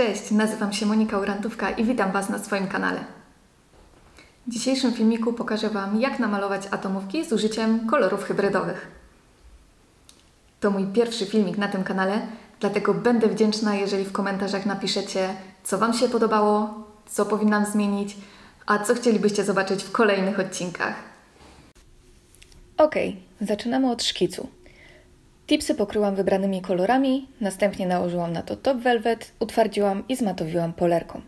Cześć, nazywam się Monika Urantówka i witam Was na swoim kanale. W dzisiejszym filmiku pokażę Wam, jak namalować atomówki z użyciem kolorów hybrydowych. To mój pierwszy filmik na tym kanale, dlatego będę wdzięczna, jeżeli w komentarzach napiszecie, co Wam się podobało, co powinnam zmienić, a co chcielibyście zobaczyć w kolejnych odcinkach. Ok, zaczynamy od szkicu. Tipsy pokryłam wybranymi kolorami, następnie nałożyłam na to top velvet, utwardziłam i zmatowiłam polerką.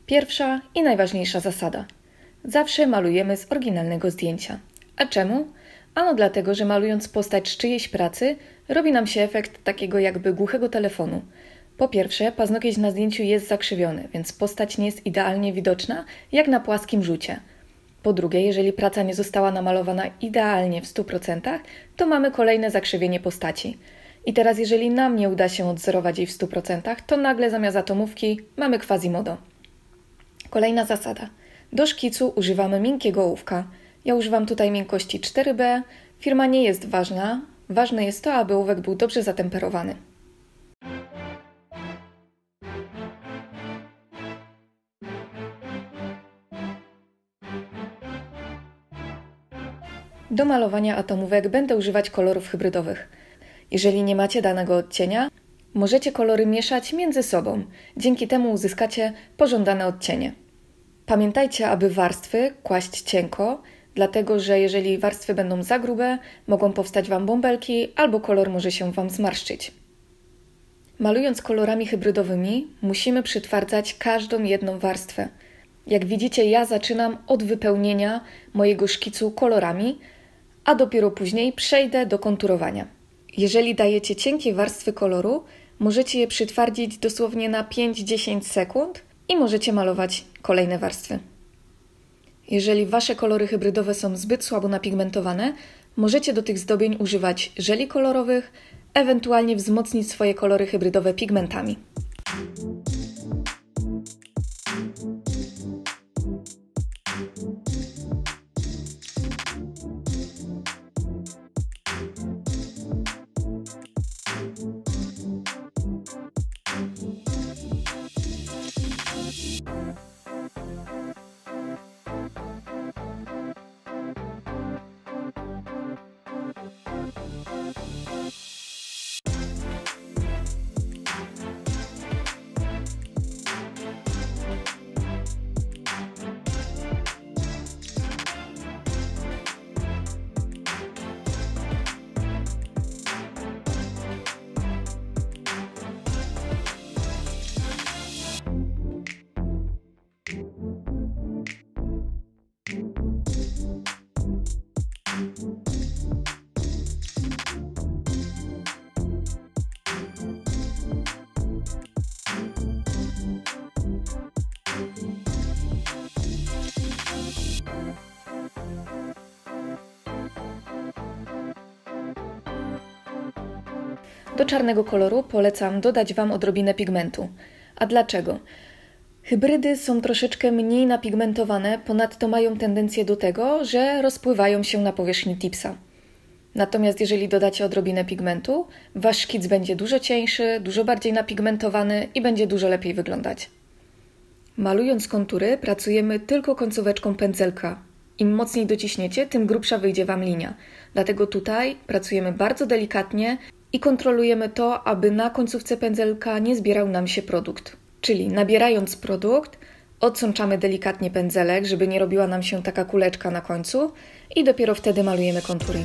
Pierwsza i najważniejsza zasada. Zawsze malujemy z oryginalnego zdjęcia. A czemu? Ano dlatego, że malując postać z czyjejś pracy, robi nam się efekt takiego jakby głuchego telefonu. Po pierwsze, paznokieć na zdjęciu jest zakrzywiony, więc postać nie jest idealnie widoczna, jak na płaskim rzucie. Po drugie, jeżeli praca nie została namalowana idealnie w 100%, to mamy kolejne zakrzywienie postaci. I teraz jeżeli nam nie uda się odzorować jej w 100%, to nagle zamiast atomówki mamy quasimodo. Kolejna zasada. Do szkicu używamy miękkiego ołówka. Ja używam tutaj miękkości 4B. Firma nie jest ważna. Ważne jest to, aby ołówek był dobrze zatemperowany. Do malowania atomówek będę używać kolorów hybrydowych. Jeżeli nie macie danego odcienia, możecie kolory mieszać między sobą. Dzięki temu uzyskacie pożądane odcienie. Pamiętajcie, aby warstwy kłaść cienko, dlatego że jeżeli warstwy będą za grube, mogą powstać Wam bąbelki albo kolor może się Wam zmarszczyć. Malując kolorami hybrydowymi, musimy przytwardzać każdą jedną warstwę. Jak widzicie, ja zaczynam od wypełnienia mojego szkicu kolorami, a dopiero później przejdę do konturowania. Jeżeli dajecie cienkie warstwy koloru, możecie je przytwardzić dosłownie na 5-10 sekund i możecie malować kolejne warstwy. Jeżeli Wasze kolory hybrydowe są zbyt słabo napigmentowane, możecie do tych zdobień używać żeli kolorowych, ewentualnie wzmocnić swoje kolory hybrydowe pigmentami. Do czarnego koloru polecam dodać Wam odrobinę pigmentu. A dlaczego? Hybrydy są troszeczkę mniej napigmentowane, ponadto mają tendencję do tego, że rozpływają się na powierzchni tipsa. Natomiast jeżeli dodacie odrobinę pigmentu, Wasz szkic będzie dużo cieńszy, dużo bardziej napigmentowany i będzie dużo lepiej wyglądać. Malując kontury, pracujemy tylko końcóweczką pędzelka. Im mocniej dociśniecie, tym grubsza wyjdzie Wam linia. Dlatego tutaj pracujemy bardzo delikatnie i kontrolujemy to, aby na końcówce pędzelka nie zbierał nam się produkt. Czyli nabierając produkt, odsączamy delikatnie pędzelek, żeby nie robiła nam się taka kuleczka na końcu i dopiero wtedy malujemy kontury.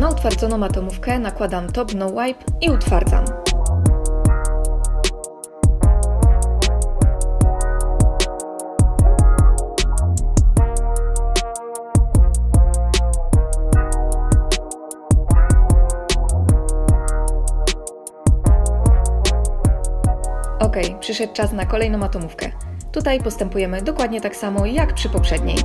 Na utwardzoną atomówkę nakładam Top No Wipe i utwardzam. Ok, przyszedł czas na kolejną atomówkę. Tutaj postępujemy dokładnie tak samo jak przy poprzedniej.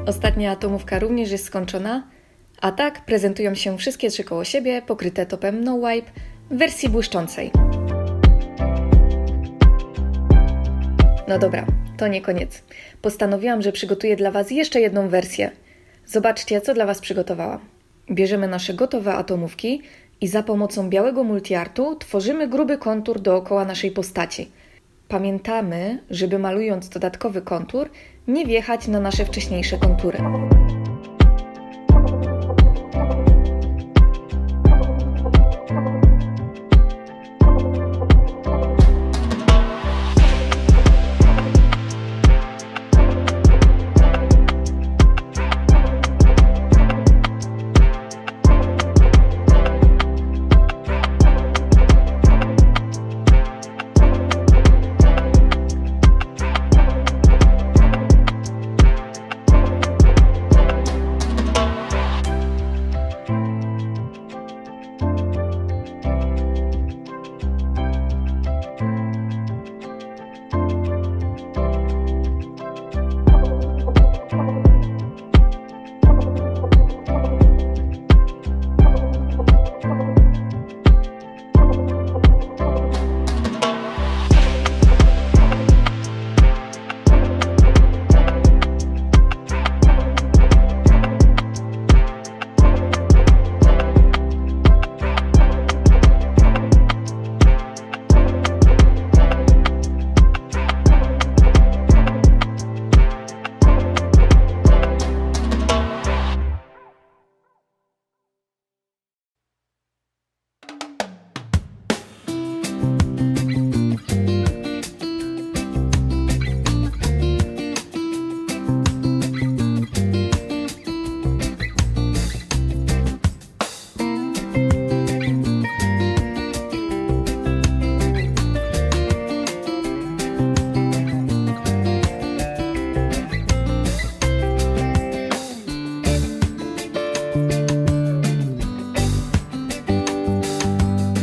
Ostatnia atomówka również jest skończona, a tak prezentują się wszystkie 3 koło siebie, pokryte topem No Wipe w wersji błyszczącej. No dobra, to nie koniec. Postanowiłam, że przygotuję dla Was jeszcze jedną wersję. Zobaczcie, co dla Was przygotowałam. Bierzemy nasze gotowe atomówki i za pomocą białego multiartu tworzymy gruby kontur dookoła naszej postaci. Pamiętamy, żeby malując dodatkowy kontur, nie wjechać na nasze wcześniejsze kontury.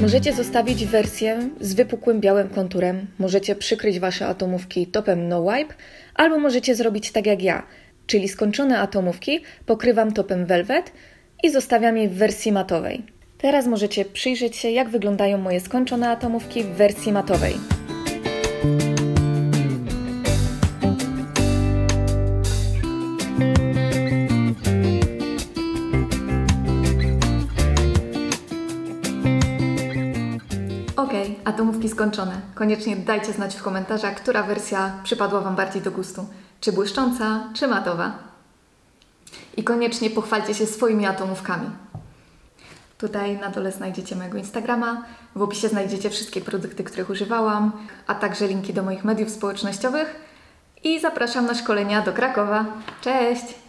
Możecie zostawić wersję z wypukłym białym konturem, możecie przykryć Wasze atomówki topem No Wipe, albo możecie zrobić tak jak ja, czyli skończone atomówki pokrywam topem Velvet i zostawiam je w wersji matowej. Teraz możecie przyjrzeć się, jak wyglądają moje skończone atomówki w wersji matowej. Okej, atomówki skończone. Koniecznie dajcie znać w komentarzach, która wersja przypadła Wam bardziej do gustu. Czy błyszcząca, czy matowa. I koniecznie pochwalcie się swoimi atomówkami. Tutaj na dole znajdziecie mojego Instagrama, w opisie znajdziecie wszystkie produkty, których używałam, a także linki do moich mediów społecznościowych. I zapraszam na szkolenia do Krakowa. Cześć!